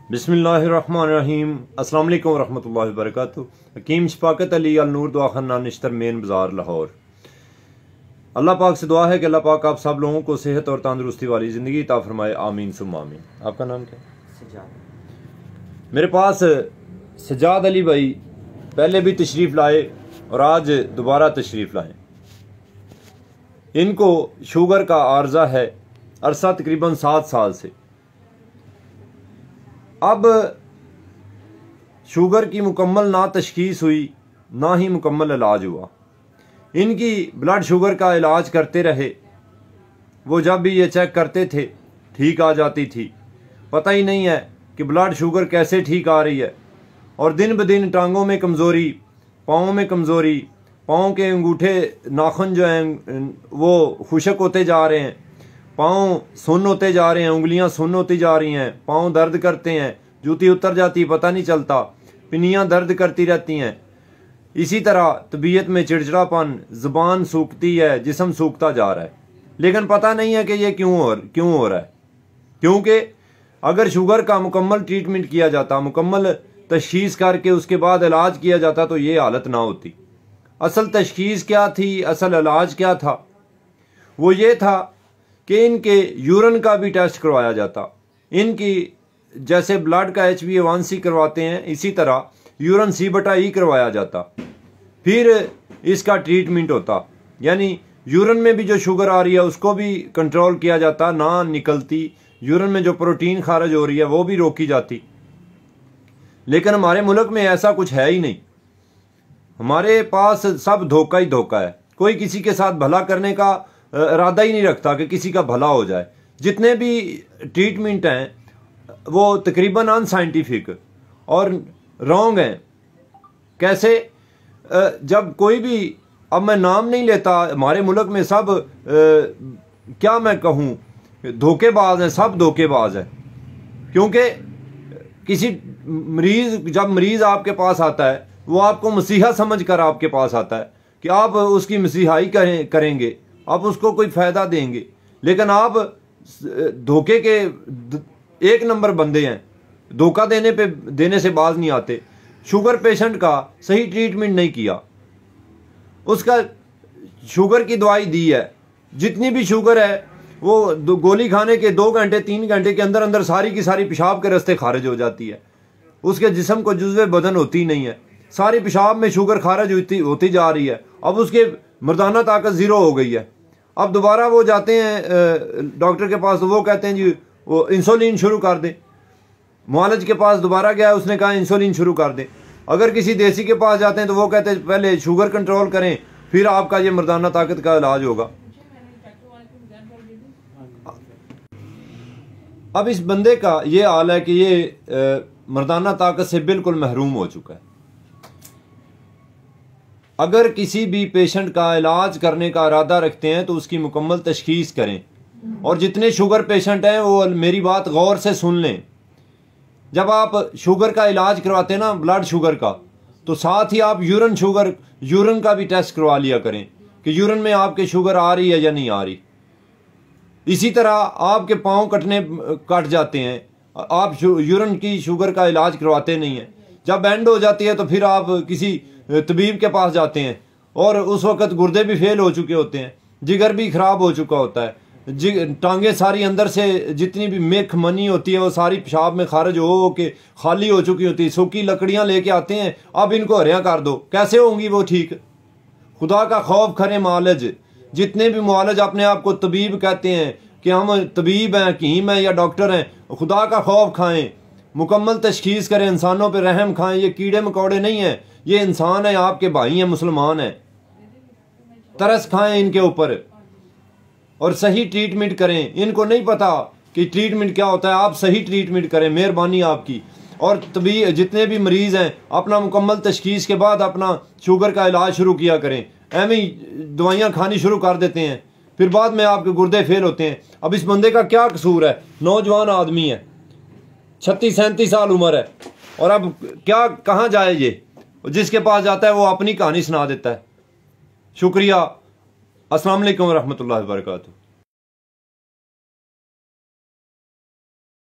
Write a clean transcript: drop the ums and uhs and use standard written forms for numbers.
बिस्मिल्लाहिर्रहमानिर्रहीम। अस्सलाम वालेकुम वरहमतुल्लाहि वबरकातुहू। हकीम शफाकत अली अल नूर दुआखाना निश्तर मेन बाज़ार लाहौर। अल्लाह पाक से दुआ है कि अल्लाह पाक आप सब लोगों को सेहत और तंदुरुस्ती वाली ज़िंदगी अता फरमाए, आमीन सुम्मा आमीन। आपका नाम क्या? सजाद। मेरे पास सजाद अली भाई पहले भी तशरीफ़ लाए और आज दोबारा तशरीफ़ लाए। इनको शुगर का आर्जा है, अरसा तकरीबन 7 साल से। अब शुगर की मुकम्मल ना तशखीस हुई ना ही मुकम्मल इलाज हुआ। इनकी ब्लड शुगर का इलाज करते रहे, वो जब भी ये चेक करते थे ठीक आ जाती थी। पता ही नहीं है कि ब्लड शुगर कैसे ठीक आ रही है। और दिन ब दिन टांगों में कमज़ोरी, पाँव में कमज़ोरी, पाँव के अंगूठे नाखून जो हैं वो खुशक होते जा रहे हैं, पाँव सुन्न होते जा रहे हैं, उंगलियां सुन्न होती जा रही हैं, पाँव दर्द करते हैं, जूती उतर जाती पता नहीं चलता, पिनियां दर्द करती रहती हैं। इसी तरह तबीयत में चिड़चिड़ापन, ज़ुबान सूखती है, जिस्म सूखता जा रहा है। लेकिन पता नहीं है कि ये क्यों हो रहा है। क्योंकि अगर शुगर का मुकम्मल ट्रीटमेंट किया जाता, मुकम्मल तशखीस करके उसके बाद इलाज किया जाता तो ये हालत ना होती। असल तशखीस क्या थी, असल इलाज क्या था? वो ये था कि इनके यूरिन का भी टेस्ट करवाया जाता। इनकी जैसे ब्लड का HbA1c करवाते हैं, इसी तरह यूरिन C/E करवाया जाता, फिर इसका ट्रीटमेंट होता। यानी यूरिन में भी जो शुगर आ रही है उसको भी कंट्रोल किया जाता, ना निकलती। यूरिन में जो प्रोटीन खारिज हो रही है वो भी रोकी जाती। लेकिन हमारे मुल्क में ऐसा कुछ है ही नहीं। हमारे पास सब धोखा ही धोखा है। कोई किसी के साथ भला करने का इरादा ही नहीं रखता कि किसी का भला हो जाए। जितने भी ट्रीटमेंट हैं वो तकरीबन अनसाइंटिफिक और रॉन्ग हैं। कैसे? जब कोई भी, अब मैं नाम नहीं लेता, हमारे मुल्क में सब क्या मैं कहूँ, धोखेबाज हैं, सब धोखेबाज हैं। क्योंकि किसी जब मरीज़ आपके पास आता है वो आपको मसीहा समझ कर आपके पास आता है कि आप उसकी मसीहाई करेंगे, आप उसको कोई फ़ायदा देंगे। लेकिन आप धोखे के 1 नंबर बंदे हैं, धोखा देने से बाज नहीं आते। शुगर पेशेंट का सही ट्रीटमेंट नहीं किया, उसका शुगर की दवाई दी है, जितनी भी शुगर है वो गोली खाने के 2 घंटे 3 घंटे के अंदर अंदर सारी की सारी पेशाब के रास्ते खारिज हो जाती है। उसके जिस्म को जुज़्वे बदन होती नहीं है, सारी पेशाब में शुगर खारिज होती जा रही है। अब उसके मर्दाना ताकत 0 हो गई है। अब दोबारा वो जाते हैं डॉक्टर के पास, तो वो कहते हैं जी वो इंसुलिन शुरू कर दे। मुआलिज के पास दोबारा गया, उसने कहा इंसुलिन शुरू कर दे। अगर किसी देसी के पास जाते हैं तो वो कहते हैं पहले शुगर कंट्रोल करें, फिर आपका ये मर्दाना ताकत का इलाज होगा। अब इस बंदे का ये हाल है कि ये मर्दाना ताकत से बिल्कुल महरूम हो चुका है। अगर किसी भी पेशेंट का इलाज करने का इरादा रखते हैं तो उसकी मुकम्मल तशखीस करें। और जितने शुगर पेशेंट हैं वो मेरी बात गौर से सुन लें। जब आप शुगर का इलाज करवाते हैं ना, ब्लड शुगर का, तो साथ ही आप यूरिन का भी टेस्ट करवा लिया करें कि यूरिन में आपके शुगर आ रही है या नहीं आ रही। इसी तरह आपके पाँव कट जाते हैं, आप यूरिन की शुगर का इलाज करवाते नहीं हैं। जब एंड हो जाती है तो फिर आप किसी तबीब के पास जाते हैं और उस वक्त गुर्दे भी फेल हो चुके होते हैं, जिगर भी ख़राब हो चुका होता है, टांगे सारी अंदर से जितनी भी मेख मनी होती है वो सारी पेशाब में खारिज हो के खाली हो चुकी होती है। सूखी लकड़ियां लेके आते हैं, अब इनको हरियाँ कर दो, कैसे होंगी वो ठीक? खुदा का खौफ करें मुआलिज। जितने भी मुआलिज अपने आप को तबीब कहते हैं कि हम तबीब हैं, हकीम हैं या डॉक्टर हैं, खुदा का खौफ खाएं, मुकम्मल तशखीस करें, इंसानों पर रहम खाएं। ये कीड़े मकोड़े नहीं हैं, ये इंसान है, आपके भाई हैं, मुसलमान हैं। तरस खाएं इनके ऊपर और सही ट्रीटमेंट करें। इनको नहीं पता कि ट्रीटमेंट क्या होता है। आप सही ट्रीटमेंट करें, मेहरबानी आपकी। और तभी जितने भी मरीज़ हैं अपना मुकम्मल तशखीस के बाद अपना शुगर का इलाज शुरू किया करें। एवं ही दवाइयाँ खानी शुरू कर देते हैं, फिर बाद में आपके गुर्दे फेल होते हैं। अब इस बंदे का क्या कसूर है? नौजवान आदमी है, 36-37 साल उम्र है, और अब क्या कहाँ जाए ये? जिसके पास जाता है वो अपनी कहानी सुना देता है। शुक्रिया। अस्सलाम वालेकुम रहमतुल्लाहि व बरकातुहू।